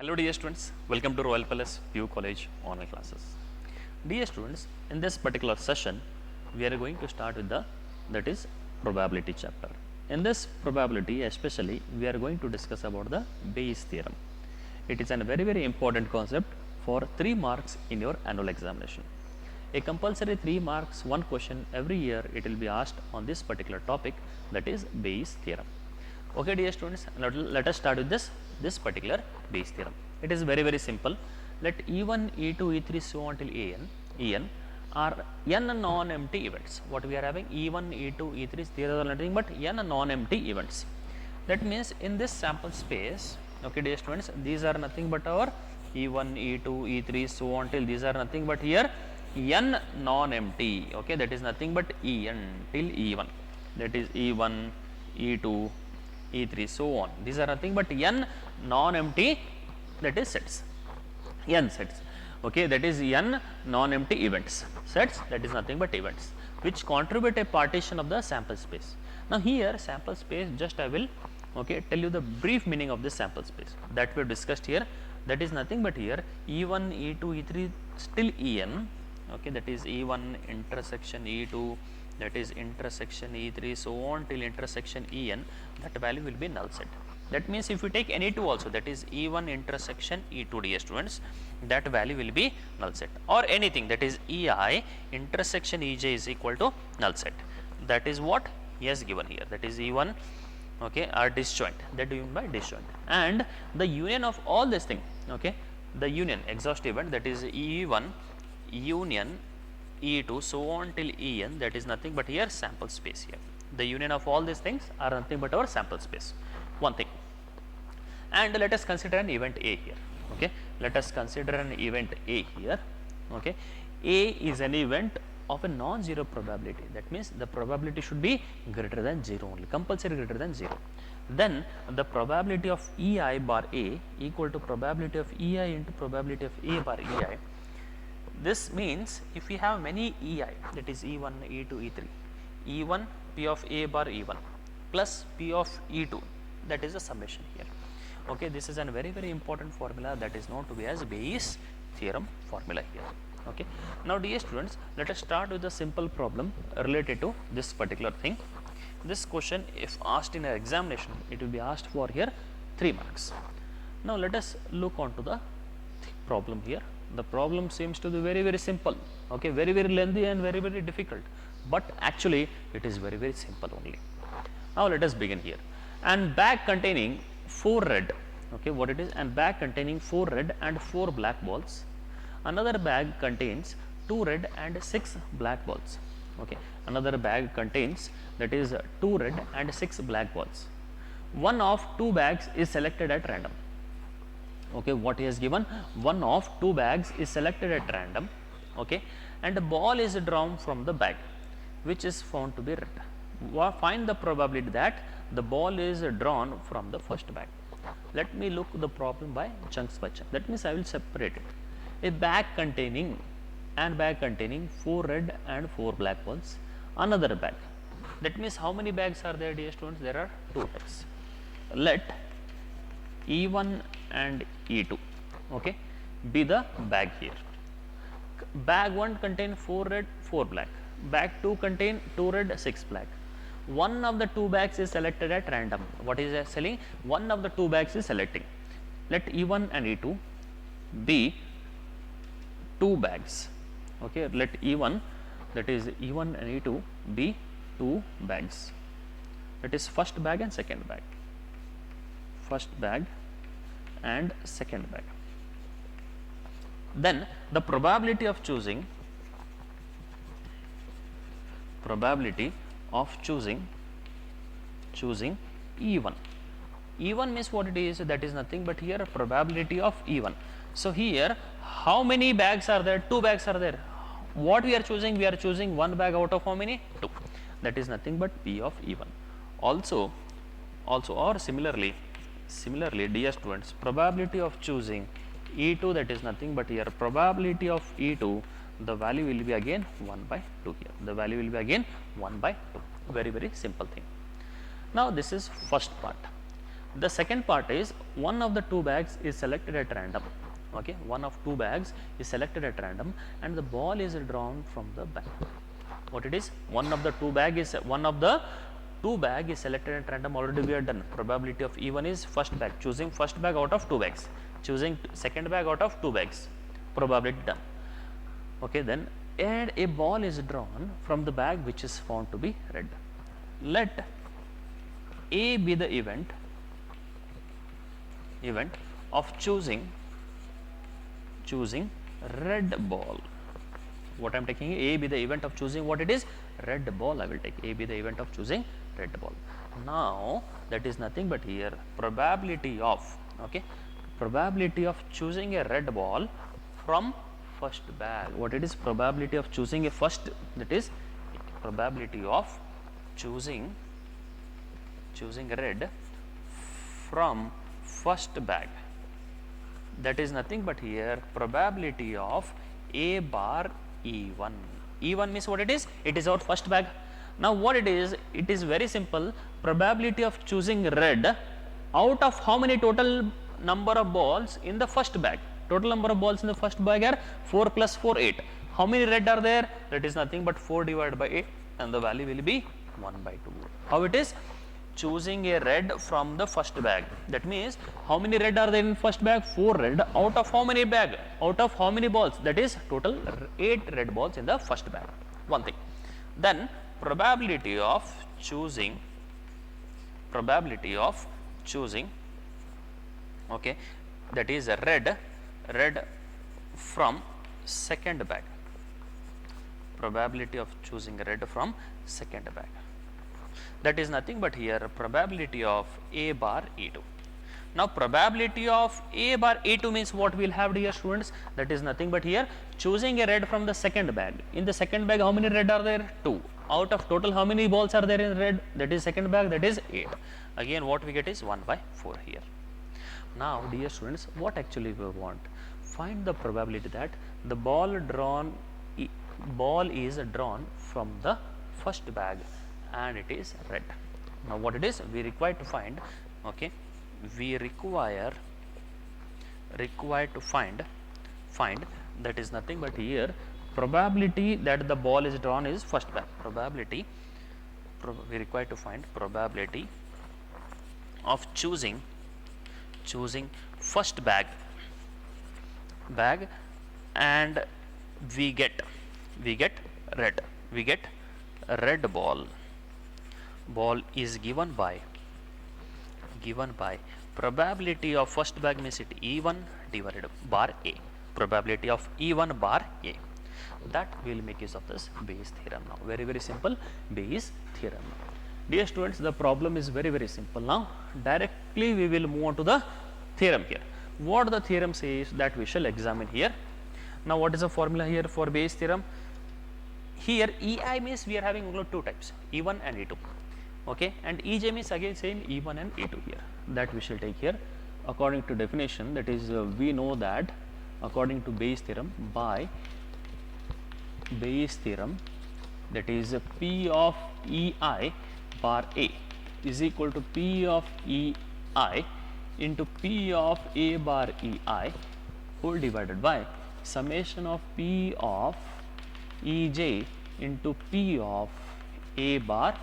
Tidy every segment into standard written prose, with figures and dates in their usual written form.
Hello dear students, welcome to Royal Palace View College online classes. Dear students, in this particular session, we are going to start with that is probability chapter. In this probability especially, we are going to discuss about the Bayes theorem. It is a very important concept for 3 marks in your annual examination. A compulsory 3 marks, 1 question every year it will be asked on this particular topic, that is Bayes theorem. Okay dear students, let us start with this particular Bayes theorem. It is very simple. Let E1, E2, E3 so on till En are n non-empty events. What we are having, E1, E2, E3, there are nothing but n non-empty events. That means in this sample space, okay dear students, these are nothing but our E1, E2, E3 so on till these are nothing but here n non-empty. Okay, that is nothing but En till E1. That is E1, E2, E3 so on. These are nothing but n non-empty, that is sets, n sets. Okay, that is n non-empty events, sets, that is nothing but events which contribute a partition of the sample space. Now here sample space, just I will tell you the brief meaning of this sample space that we have discussed here. That is nothing but here E1, E2, E3 still En. Okay, that is E1 intersection E2, that is intersection E3 so on till intersection En, that value will be null set. That means if you take any two also, that is E1 intersection E2 dear students, that value will be null set, or anything that is EI intersection EJ is equal to null set. That is what he has given here, that is E1 are disjoint, that do you mean by disjoint, and the union of all this thing, the union exhaustive event, that is E1 union E2 so on till En, that is nothing but here sample space here. The union of all these things are nothing but our sample space, one thing. And let us consider an event A here. Okay, let us consider an event A here. Okay, A is an event of a non-zero probability. That means the probability should be greater than 0 only, compulsory greater than 0. Then the probability of EI bar A equal to probability of EI into probability of A bar EI. This means if we have many EI, that is E1, E2, E3, E1 P of A bar E1 plus P of E2, that is the summation here. Okay, this is a very important formula that is known to be as Bayes theorem formula here. Okay, now dear students, let us start with a simple problem related to this particular thing. This question, if asked in an examination, it will be asked for here 3 marks. Now let us look on to the problem here. The problem seems to be very simple, okay, very lengthy and very difficult, but actually it is very simple only. Now let us begin here. And bag containing 4 red, okay, what it is, and bag containing 4 red and 4 black balls. Another bag contains 2 red and 6 black balls. Okay, another bag contains, that is 2 red and 6 black balls. One of 2 bags is selected at random. Okay, what he has given, one of 2 bags is selected at random, okay, and a ball is drawn from the bag which is found to be red. Find the probability that the ball is drawn from the first bag. Let me look the problem by chunks by chunk. That means I will separate it. A bag containing 4 red and 4 black balls. Another bag. That means how many bags are there, dear students? There are 2 bags. Let E1 and E2, okay, be the bag here. Bag 1 contain 4 red, 4 black. Bag 2 contain 2 red, 6 black. One of the 2 bags is selected at random. What is it selling? One of the 2 bags is selecting. Let E1 and E2 be 2 bags. Okay, let E1, that is E1 and E2 be 2 bags. That is first bag and second bag. First bag and second bag. Then the probability of choosing E1. E1 means what it is, that is nothing but here probability of E1. So here how many bags are there? 2 bags are there. What we are choosing? We are choosing 1 bag out of how many? 2. That is nothing but P of E1. Also or similarly dear students, probability of choosing E2, that is nothing but here probability of E2, the value will be again 1 by 2 here. The value will be again 1 by 2. Very simple thing. Now this is first part. The second part is one of the two bags is selected at random. Okay, one of two bags is selected at random and the ball is drawn from the bag. What it is? One of the two bag is selected at random. Already we are done. Probability of E1 is first bag, choosing first bag out of two bags, choosing second bag out of two bags. Probability done. Okay, then and a ball is drawn from the bag which is found to be red. Let A be the event of choosing red ball. What I am taking, A be the event of choosing what it is, red ball. I will take A be the event of choosing red ball. Now that is nothing but here probability of, okay, probability of choosing a red ball from first bag. What it is? Probability of choosing a first, that is probability of choosing red from first bag. That is nothing but here probability of A bar E1. E1 means what it is? It is our first bag. Now what it is? It is very simple. Probability of choosing red out of how many total number of balls in the first bag? Total number of balls in the first bag are 4 plus 4, 8. How many red are there? That is nothing but 4 divided by 8 and the value will be 1 by 2. How it is? Choosing a red from the first bag. That means how many red are there in first bag? 4 red out of how many bag? Out of how many balls? That is total 8 red balls in the first bag. One thing. Then probability of choosing, okay, that is a red from second bag. Probability of choosing red from second bag. That is nothing but here probability of A bar E2. Now probability of A bar E2 means what we will have here, students? That is nothing but here choosing a red from the second bag. In the second bag how many red are there? 2. Out of total how many balls are there in red? That is second bag, that is 8. Again what we get is 1 by 4 here. Now dear students, what actually we want? Find the probability that the ball is drawn from the first bag and it is red. Now what it is? We require to find, okay, we require to find that is nothing but here probability that the ball is drawn is first bag. We require to find probability of choosing first bag and we get red ball is given by probability of first bag means it E1 divided bar A, probability of E1 bar A. That we will make use of this Bayes theorem now. Very simple Bayes theorem. Dear students, the problem is very simple. Now directly we will move on to the theorem here. What the theorem says that we shall examine here. Now what is the formula here for Bayes theorem? Here EI means we are having only two types, E1 and E2, okay, and EJ means again same E1 and E2 here. That we shall take here according to definition. That is we know that according to Bayes theorem, by Bayes theorem, that is P of EI bar A is equal to P of EI into P of A bar EI whole divided by summation of P of EJ into P of A bar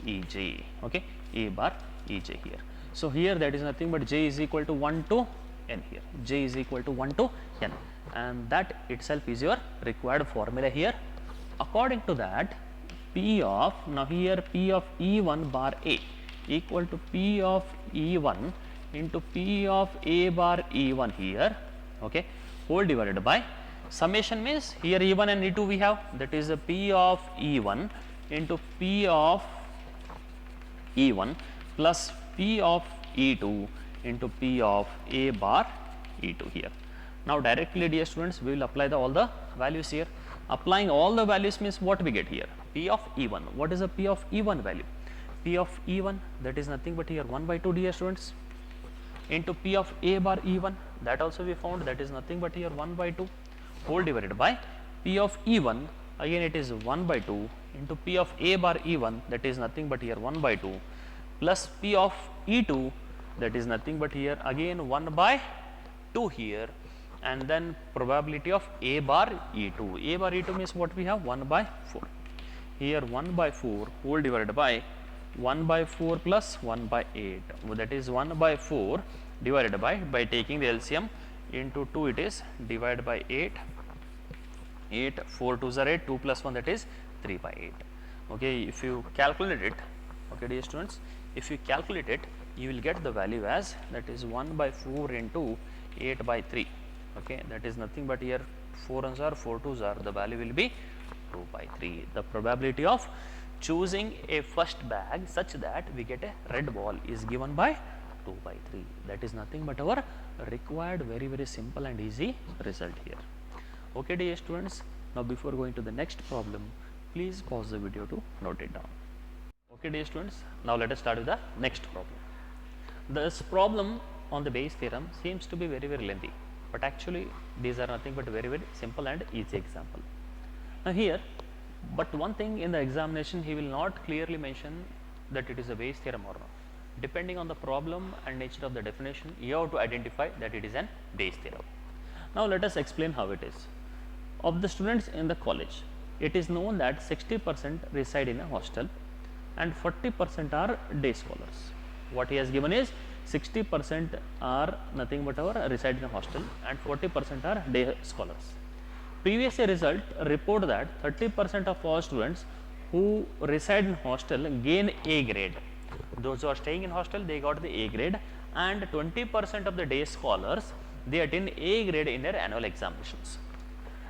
EJ, okay, A bar EJ here. So here that is nothing but J is equal to 1 to N here, J is equal to 1 to N, and that itself is your required formula here. According to that, P of, now here P of E1 bar A equal to P of E1 into P of A bar E1 here, okay, whole divided by summation means here E1 and E2 we have, that is a P of E1 into P of E1 plus P of E2 into P of A bar E2 here. Now directly dear students, we will apply all the values here. Applying all the values means what we get here? P of E1. What is the P of E1 value? P of E1, that is nothing but here 1 by 2 dear students, into P of A bar E1, that also we found, that is nothing but here 1 by 2 whole divided by P of E1, again it is 1 by 2 into P of A bar E1, that is nothing but here 1 by 2 plus P of E2, that is nothing but here again 1 by 2 here, and then probability of A bar E2. A bar E2 means what we have 1 by 4. Here 1 by 4 whole divided by 1 by 4 plus 1 by 8. That is 1 by 4 divided by taking the LCM into 2, it is divided by 8. 8, 4 2s are 8, 2 plus 1, that is 3 by 8. Okay, if you calculate it, okay dear students, if you calculate it, you will get the value as, that is 1 by 4 into 8 by 3. Okay, that is nothing but here 4 ones are, 4 2s are, the value will be 2 by 3. The probability of choosing a first bag such that we get a red ball is given by 2 by 3. That is nothing but our required very simple and easy result here. Okay dear students, now before going to the next problem, please pause the video to note it down. Okay dear students, now let us start with the next problem. This problem on the Bayes theorem seems to be very lengthy, but actually these are nothing but very simple and easy example. Now here, but one thing in the examination, he will not clearly mention that it is a Bayes theorem or not. Depending on the problem and nature of the definition, you have to identify that it is an Bayes theorem. Now let us explain how it is. Of the students in the college, it is known that 60% reside in a hostel and 40% are day scholars. What he has given is 60% are nothing but our reside in a hostel and 40% are day scholars. Previous year result report that 30% of all students who reside in hostel gain A grade. Those who are staying in hostel, they got the A grade, and 20% of the day scholars, they attain A grade in their annual examinations.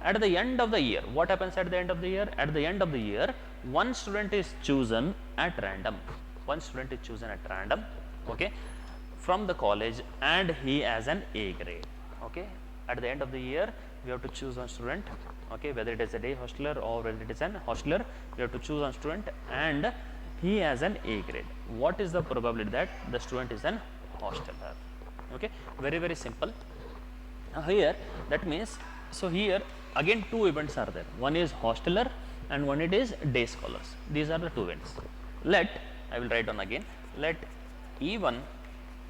At the end of the year, what happens at the end of the year? At the end of the year, one student is chosen at random. One student is chosen at random, okay, from the college, and he has an A grade. Okay, at the end of the year, we have to choose one student. Okay, whether it is a day hosteler or whether it is an hosteler, we have to choose one student, and he has an A grade. What is the probability that the student is an hosteler? Okay, very simple. Now here, that means, so here again two events are there. One is hosteler and one it is day scholars. These are the two events. Let, I will write down again, let E1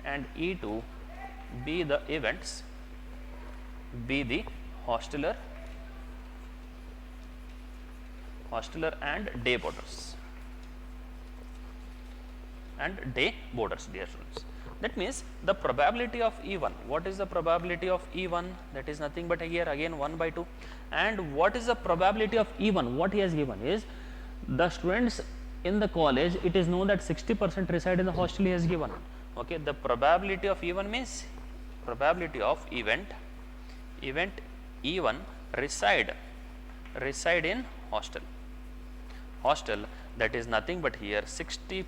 and E2 be the events, be the hosteler and day boarders. And day boarders, dear students. That means the probability of E1, what is the probability of E1? That is nothing but here again 1 by 2. And what is the probability of E1? What he has given is the students in the college, it is known that 60% reside in the hostel he has given. Okay, the probability of E1 means probability of event E1 reside in hostel, that is nothing but here 60%,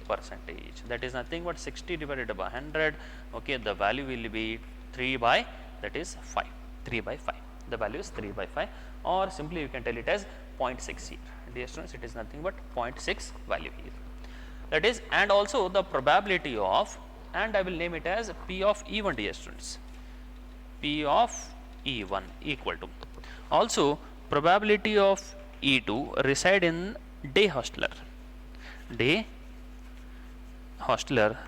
that is nothing but 60 divided by 100. Okay, the value will be 3 by, that is 5, 3 by 5, the value is 3 by 5, or simply you can tell it as 0.6 here. Dear students, it is nothing but 0.6 value here, that is, and also the probability of, and I will name it as P of E1, dear students, P of E1 equal to, also probability of E2 reside in day hosteler,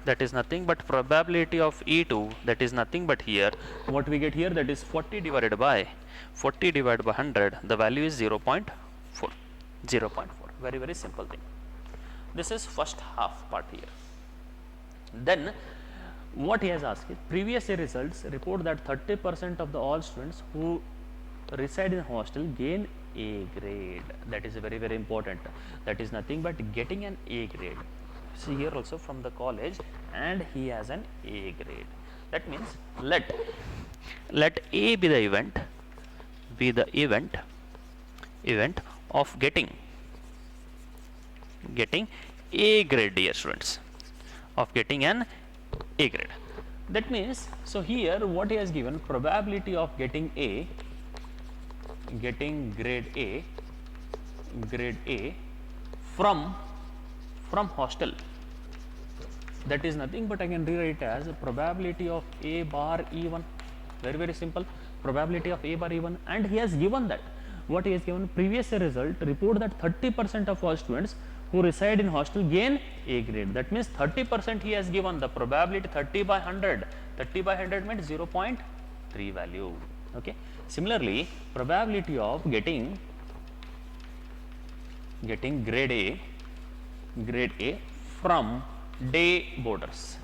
that is nothing but probability of E2, that is nothing but here what we get here, that is 40 divided by 100, the value is 0.4, very simple thing. This is first half part here. Then what he has asked is, previous year results report that 30% of the all students who reside in hostel gain A grade. That is very important. That is nothing but getting an A grade. See here also from the college, and he has an A grade. That means let A be the event of getting A grade, dear students, of getting an A grade. That means, so here what he has given, probability of getting grade A from hostel, that is nothing but I can rewrite it as probability of A bar E1, very simple, probability of A bar E1, and he has given that, what he has given, previous year result report that 30% of all students who reside in hostel gain A grade. That means 30% he has given. The probability 30 by 100. 30 by 100 means 0.3 value. Okay. Similarly, probability of getting grade A from day boarders.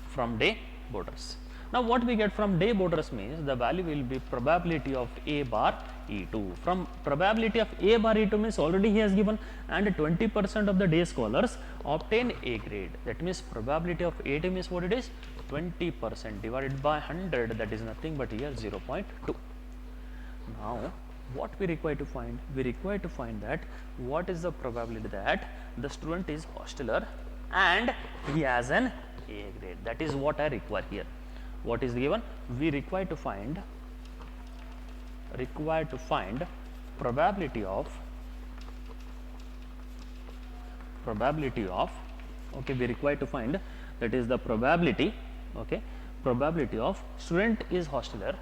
From day boarders. Now what we get from day boarders means the value will be probability of A bar E2. From probability of A bar E2 means already he has given, and 20% of the day scholars obtain A grade. That means probability of A2 means what it is? 20% divided by 100, that is nothing but here 0.2. Now what we require to find? We require to find that what is the probability that the student is hosteler and he has an A grade. That is what I require here. What is given? We require to find probability of okay, we require to find, that is the probability, okay, probability of student is hosteler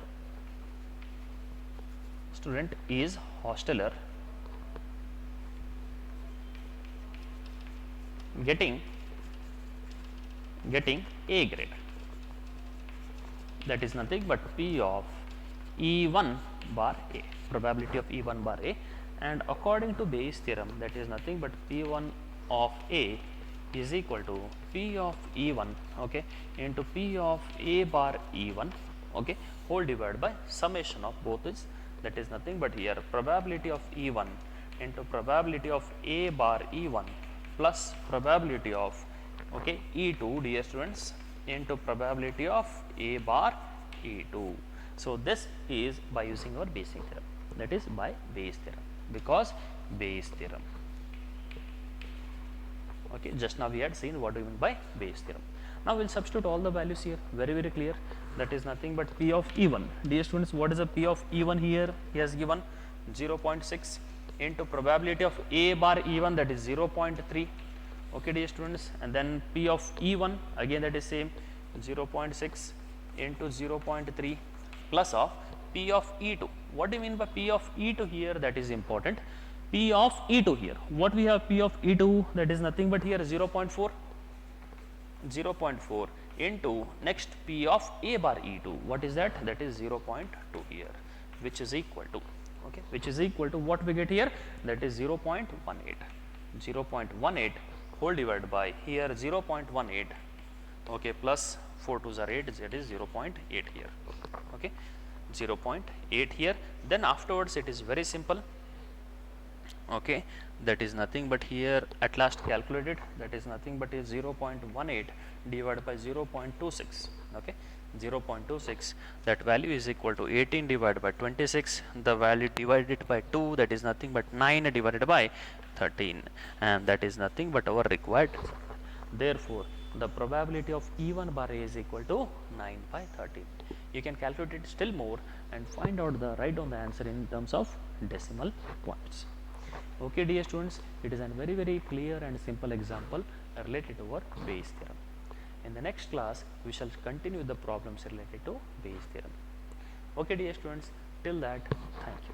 getting A grade. That is nothing but P of E1 bar A, probability of E1 bar A, and according to Bayes theorem, that is nothing but P1 of A is equal to P of E1, okay, into P of A bar E1, okay, whole divided by summation of both is, that is nothing but here probability of E1 into probability of A bar E1 plus probability of, okay, E2, dear students, into probability of A bar E2. So this is by using our Bayes theorem, that is by Bayes theorem, because Bayes theorem. Okay, just now we had seen what we mean by Bayes theorem. Now we will substitute all the values here, very clear. That is nothing but P of E1. Dear students, what is the P of E1 here? He has given 0.6 into probability of A bar E1, that is 0.3. Okay, dear students, and then P of E1 again, that is same 0.6 into 0.3 plus of P of E2. What do you mean by P of E2 here? That is important. P of E2 here, what we have P of E2, that is nothing but here 0.4 into next P of A bar E2. What is that? That is 0.2 here, which is equal to, okay, which is equal to what we get here, that is 0.18 whole divided by here 0.18, okay, plus 4 2s are 8, that is 0.8 here, okay, 0.8 here. Then afterwards it is very simple, okay, that is nothing but here at last calculated, that is nothing but is 0.18 divided by 0.26, okay, 0.26, that value is equal to 18 divided by 26, the value divided by 2, that is nothing but 9 divided by 13, and that is nothing but our required. Therefore the probability of E1 bar A is equal to 9 by 13. You can calculate it still more and find out the, write down the answer in terms of decimal points. Okay, dear students, it is a very clear and simple example related to our Bayes theorem. In the next class, we shall continue the problems related to Bayes theorem. Okay, dear students, till that, thank you.